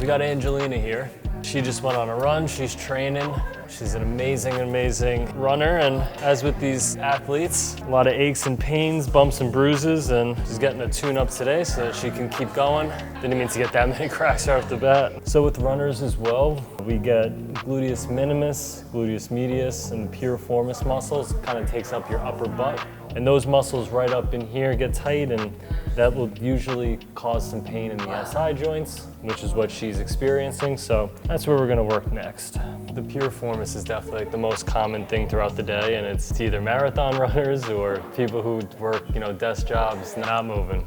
We got Angelina here. She just went on a run, she's training. She's an amazing runner, and as with these athletes, a lot of aches and pains, bumps and bruises, and she's getting a tune-up today so that she can keep going. Didn't mean to get that many cracks right off the bat. So with runners as well, we get gluteus minimus, gluteus medius, and the piriformis muscles. Kind of takes up your upper butt. And those muscles right up in here get tight, and that will usually cause some pain in the SI joints, which is what she's experiencing. So that's where we're gonna work next. The piriformis is definitely like the most common thing throughout the day, and it's either marathon runners or people who work, desk jobs, not moving.